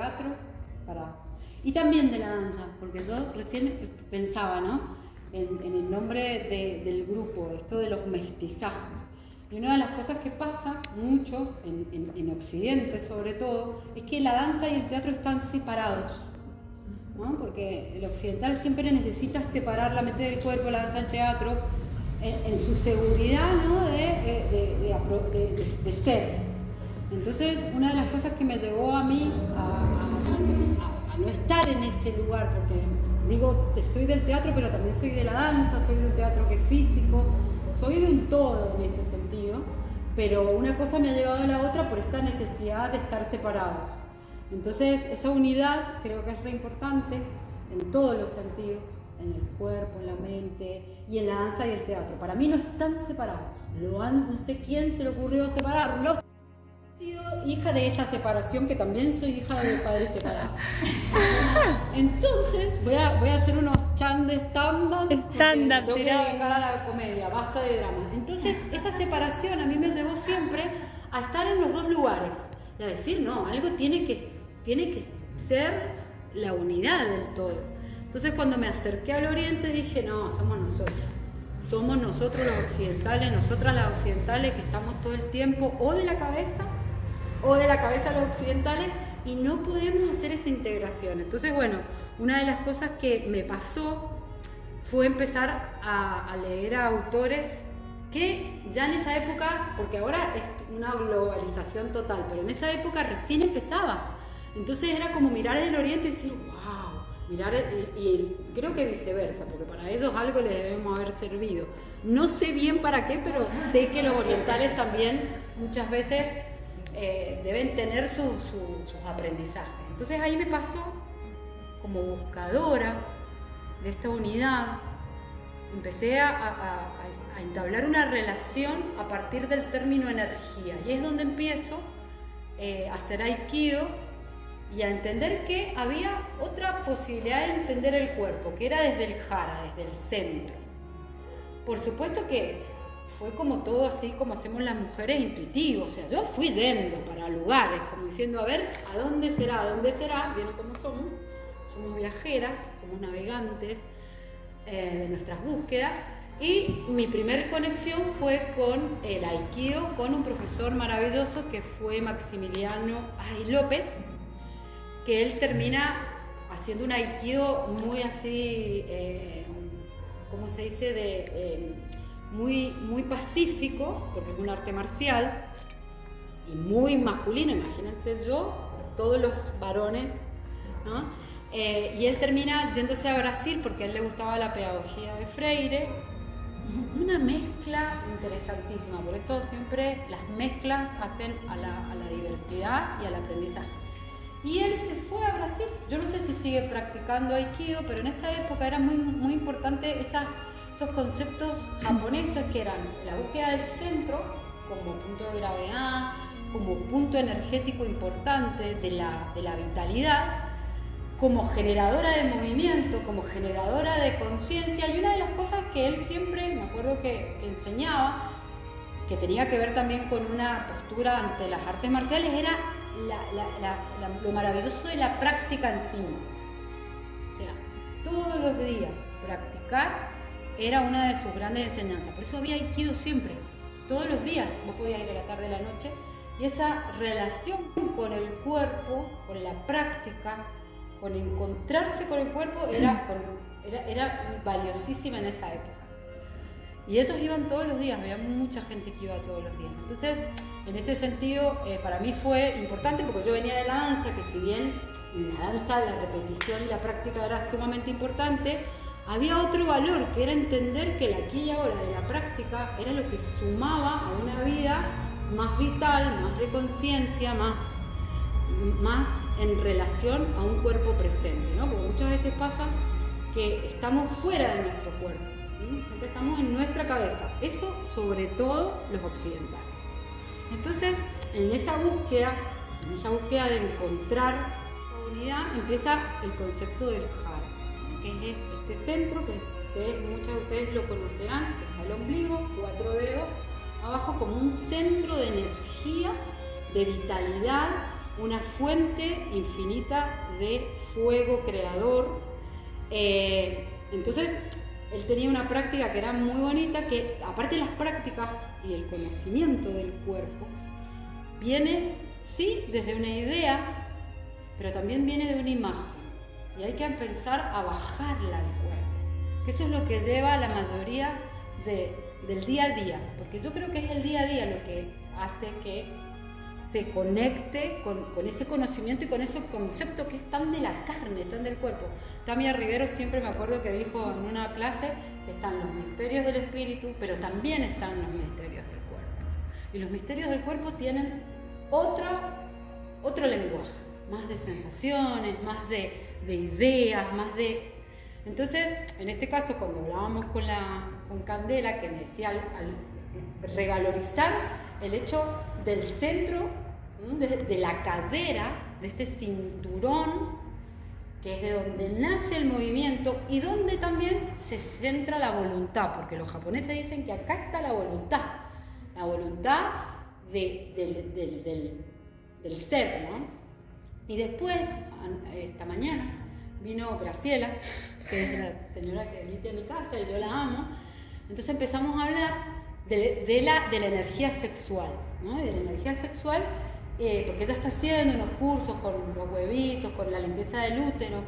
teatro y también de la danza, porque yo recién pensaba, ¿no?, en el nombre del grupo, esto de los mestizajes. Y una de las cosas que pasa mucho, en Occidente sobre todo, es que la danza y el teatro están separados, ¿no? Porque el occidental siempre necesita separar la mente del cuerpo, la danza del teatro, en su seguridad, ¿no?, de ser. Entonces, una de las cosas que me llevó a mí a no estar en ese lugar, porque digo, soy del teatro, pero también soy de la danza, soy de un teatro que es físico, soy de un todo en ese sentido, pero una cosa me ha llevado a la otra por esta necesidad de estar separados. Entonces, esa unidad creo que es re importante en todos los sentidos, en el cuerpo, en la mente y en la danza y el teatro. Para mí no están separados, no sé quién se le ocurrió separarlos. He sido hija de esa separación, que también soy hija de padres separados. Entonces, voy a hacer unos chan de estándar. Estándar, tengo que dedicar a la comedia, basta de drama. Entonces, esa separación a mí me llevó siempre a estar en los dos lugares y a decir, no, algo tiene que ser la unidad del todo. Entonces, cuando me acerqué al Oriente, dije, no, somos nosotros los occidentales, nosotras las occidentales, que estamos todo el tiempo o de la cabeza a los occidentales, y no podemos hacer esa integración. Entonces, bueno, una de las cosas que me pasó fue empezar a leer a autores que ya en esa época, porque ahora es una globalización total, pero en esa época recién empezaba. Entonces era como mirar el Oriente y decir, wow, y creo que viceversa, porque para ellos algo les debemos haber servido. No sé bien para qué, pero sé que los orientales también muchas veces deben tener sus aprendizajes. Entonces ahí me pasó, como buscadora de esta unidad, empecé a entablar una relación a partir del término energía, y es donde empiezo a hacer aikido y a entender que había otra posibilidad de entender el cuerpo, que era desde el jara, desde el centro. Por supuesto que fue como todo así como hacemos las mujeres, intuitivo. O sea, yo fui yendo para lugares, como diciendo, a ver, ¿a dónde será? ¿Vieron cómo somos? Somos viajeras, somos navegantes de nuestras búsquedas. Y mi primer conexión fue con el aikido, con un profesor maravilloso que fue Maximiliano Ay López, que él termina haciendo un aikido muy así, ¿cómo se dice?, muy pacífico, porque es un arte marcial, y muy masculino, imagínense todos los varones, ¿no? Y él termina yéndose a Brasil porque a él le gustaba la pedagogía de Freire, una mezcla interesantísima. Por eso siempre las mezclas hacen a la diversidad y al aprendizaje. Y él se fue a Brasil. Yo no sé si sigue practicando aikido, pero en esa época era muy importante esos conceptos japoneses, que eran la búsqueda del centro como punto de gravedad, como punto energético importante de la vitalidad, como generadora de movimiento, como generadora de conciencia. Y una de las cosas que él siempre, me acuerdo que enseñaba, que tenía que ver también con una postura ante las artes marciales, era lo maravilloso de la práctica en sí misma. O sea, todos los días practicar era una de sus grandes enseñanzas. Por eso había aikido siempre, todos los días. Vos podías ir a la tarde, a la noche, y esa relación con el cuerpo, con la práctica, con encontrarse con el cuerpo, era valiosísima en esa época. Y ellos iban todos los días, había mucha gente que iba todos los días. Entonces, en ese sentido, para mí fue importante, porque yo venía de la danza, que si bien en la danza la repetición y la práctica era sumamente importante, había otro valor, que era entender que el aquí y ahora de la práctica era lo que sumaba a una vida más vital, más de conciencia, más en relación a un cuerpo presente, ¿no? Porque muchas veces pasa que estamos fuera de nuestro cuerpo, ¿sí? Siempre estamos en nuestra cabeza. Eso sobre todo los occidentales. Entonces, en esa búsqueda de encontrar la unidad, empieza el concepto del jara, que es este centro que muchos de ustedes lo conocerán, que está el ombligo, 4 dedos, abajo como un centro de energía, de vitalidad, una fuente infinita de fuego creador. Entonces, él tenía una práctica que era muy bonita, que aparte de las prácticas y el conocimiento del cuerpo, viene, sí, desde una idea, pero también viene de una imagen. Y hay que empezar a bajarla al cuerpo. Que eso es lo que lleva a la mayoría del día a día. Porque yo creo que es el día a día lo que hace que se conecte con ese conocimiento y con ese concepto que es tan de la carne, tan del cuerpo. Tamia Rivero siempre me acuerdo que dijo en una clase que están los misterios del espíritu, pero también están los misterios del cuerpo. Y los misterios del cuerpo tienen otro lenguaje, más de sensaciones, más de ideas, más de... Entonces, en este caso, cuando hablábamos con Candela, que me decía al revalorizar el hecho del centro, de la cadera, de este cinturón, que es de donde nace el movimiento y donde también se centra la voluntad, porque los japoneses dicen que acá está la voluntad del ser, ¿no? Y después, esta mañana, vino Graciela, que es la señora que limpia mi casa y yo la amo. Entonces empezamos a hablar de la energía sexual, ¿no? De la energía sexual, porque ella está haciendo unos cursos con los huevitos, con la limpieza del útero.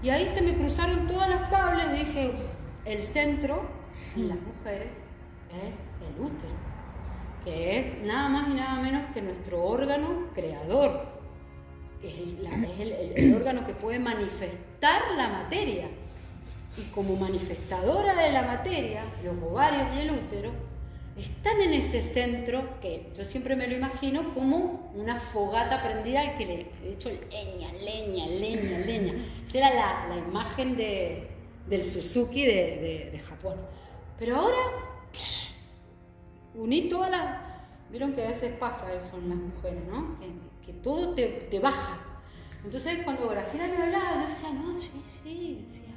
Y ahí se me cruzaron todos los cables. Dije, el centro en las mujeres es el útero, que es nada más y nada menos que nuestro órgano creador, que es el órgano que puede manifestar la materia. Y como manifestadora de la materia, los ovarios y el útero están en ese centro que yo siempre me lo imagino como una fogata prendida al que le he hecho leña. Esa era la imagen del Suzuki de Japón. Pero ahora uní todas las... Vieron que a veces pasa eso en las mujeres, ¿no? Que todo te baja. Entonces cuando Graciela me hablaba, yo decía, no, sí, decía.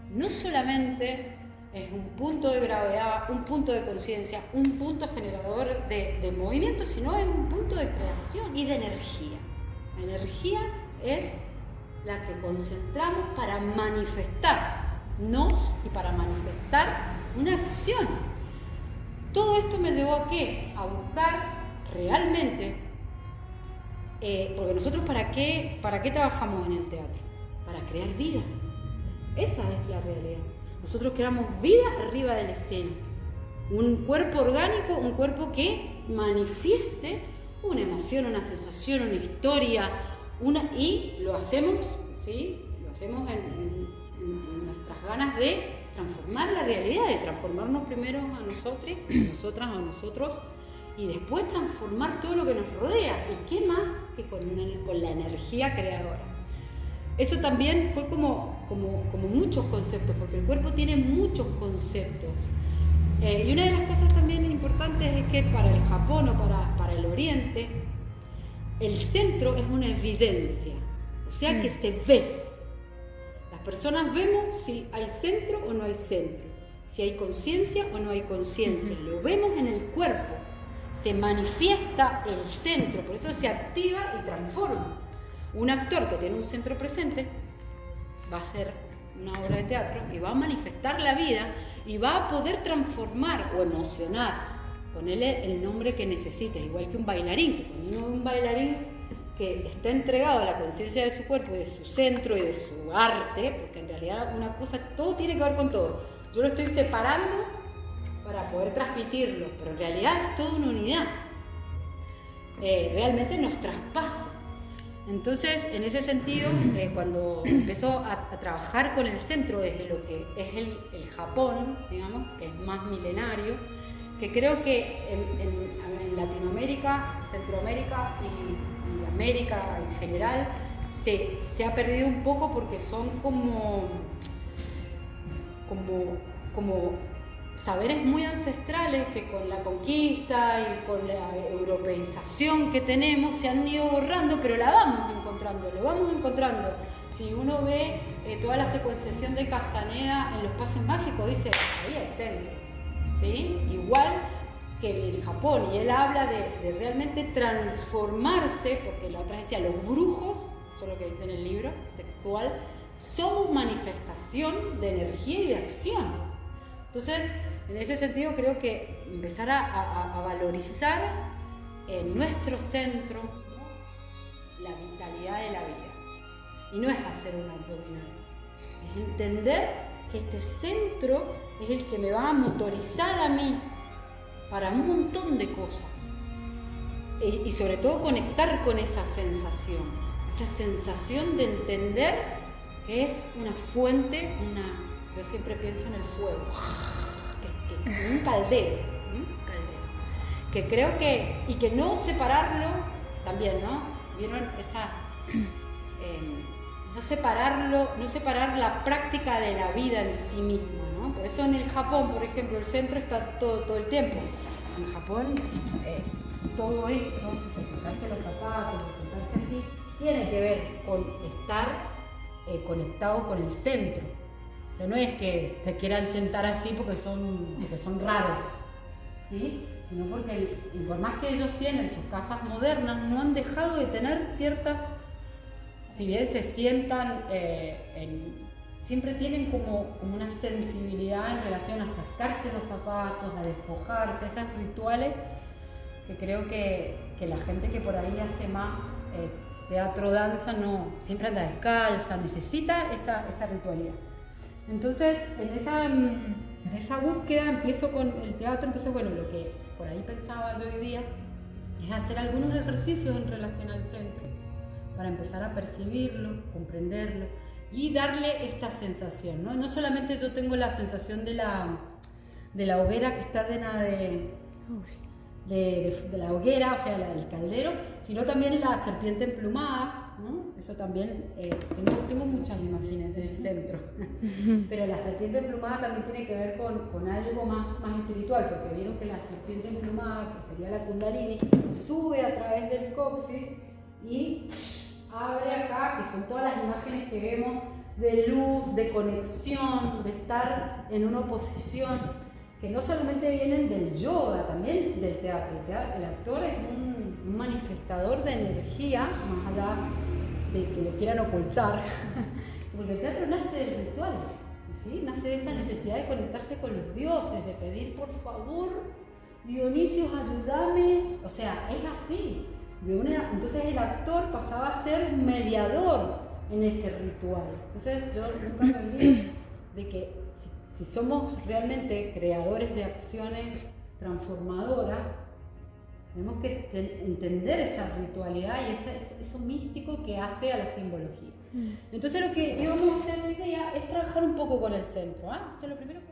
No solamente es un punto de gravedad, un punto de conciencia, un punto generador de movimiento, sino es un punto de creación y de energía. La energía es la que concentramos para manifestarnos y para manifestar una acción. Todo esto me llevó a ¿qué? A buscar realmente, porque nosotros ¿para qué trabajamos en el teatro? Para crear vida. Esa es la realidad. Nosotros creamos vida arriba de la escena. Un cuerpo orgánico, un cuerpo que manifieste una emoción, una sensación, una historia, y lo hacemos, ¿sí? Lo hacemos en nuestras ganas de transformar la realidad, de transformarnos primero a nosotros, a nosotras, a nosotros, y después transformar todo lo que nos rodea. ¿Y qué más que con la energía creadora? Eso también fue como muchos conceptos, porque el cuerpo tiene muchos conceptos. Y una de las cosas también importantes es que para el Japón o para el Oriente, el centro es una evidencia, o sea que se ve. Las personas vemos si hay centro o no hay centro, si hay conciencia o no hay conciencia. Lo vemos en el cuerpo, se manifiesta el centro, por eso se activa y transforma. Un actor que tiene un centro presente va a hacer una obra de teatro y va a manifestar la vida y va a poder transformar o emocionar, ponerle el nombre que necesites, igual que un bailarín, que cuando uno ve un bailarín que está entregado a la conciencia de su cuerpo y de su centro y de su arte, porque en realidad una cosa, todo tiene que ver con todo. Yo lo estoy separando para poder transmitirlo, pero en realidad es toda una unidad. Realmente nos traspasa. Entonces, en ese sentido, cuando empezó a trabajar con el centro desde lo que es el Japón, digamos, que es más milenario, que creo que en Latinoamérica, Centroamérica y América en general, se ha perdido un poco porque son como saberes muy ancestrales que con la conquista y con la europeización que tenemos se han ido borrando, pero lo vamos encontrando. Si uno ve toda la secuenciación de Castaneda en los pases mágicos, dice, ahí hay centro, ¿sí? Igual que en Japón, y él habla de realmente transformarse, porque la otra decía, los brujos, eso es lo que dice en el libro textual, somos manifestación de energía y de acción. Entonces, en ese sentido creo que empezar a valorizar en nuestro centro, ¿no?, la vitalidad de la vida. Y no es hacer un abdominal, es entender que este centro es el que me va a motorizar a mí para un montón de cosas. Y sobre todo conectar con esa sensación de entender que es una fuente, yo siempre pienso en el fuego, un caldero, que creo que, y que no separarlo también, ¿no? ¿Vieron esa, no separar la práctica de la vida en sí misma, ¿no? Por eso en el Japón, por ejemplo, el centro está todo el tiempo. En Japón, todo esto, presentarse los zapatos, presentarse así, tiene que ver con estar conectado con el centro. O sea, no es que se quieran sentar así porque son raros, ¿sí? Sino porque, y por más que ellos tienen sus casas modernas, no han dejado de tener ciertas, si bien se sientan, siempre tienen como una sensibilidad en relación a sacarse los zapatos, a despojarse, esos rituales que creo que la gente que por ahí hace más teatro, danza, no, siempre anda descalza, necesita esa ritualidad. Entonces, en esa búsqueda empiezo con el teatro. Entonces, bueno, lo que por ahí pensaba yo hoy día es hacer algunos ejercicios en relación al centro para empezar a percibirlo, comprenderlo y darle esta sensación, ¿no? No solamente yo tengo la sensación de la hoguera que está llena de la hoguera, o sea, el caldero, sino también la serpiente emplumada, ¿no? Eso también, tengo muchas imágenes del centro, pero la serpiente emplumada también tiene que ver con algo más espiritual, porque vieron que la serpiente emplumada, que sería la Kundalini, sube a través del coxis y abre acá, que son todas las imágenes que vemos de luz, de conexión, de estar en una posición, que no solamente vienen del yoga, también del teatro. El actor es un manifestador de energía, más allá de que lo quieran ocultar, porque el teatro nace del ritual, ¿sí? Nace de esa necesidad de conectarse con los dioses, de pedir, por favor, Dionisio, ayúdame, o sea, es así. Entonces el actor pasaba a ser mediador en ese ritual. Entonces yo nunca me olvidé de que si somos realmente creadores de acciones transformadoras, tenemos que entender esa ritualidad y eso místico que hace a la simbología. Entonces lo que íbamos a hacer hoy día es trabajar un poco con el centro, ¿eh? O sea, lo primero que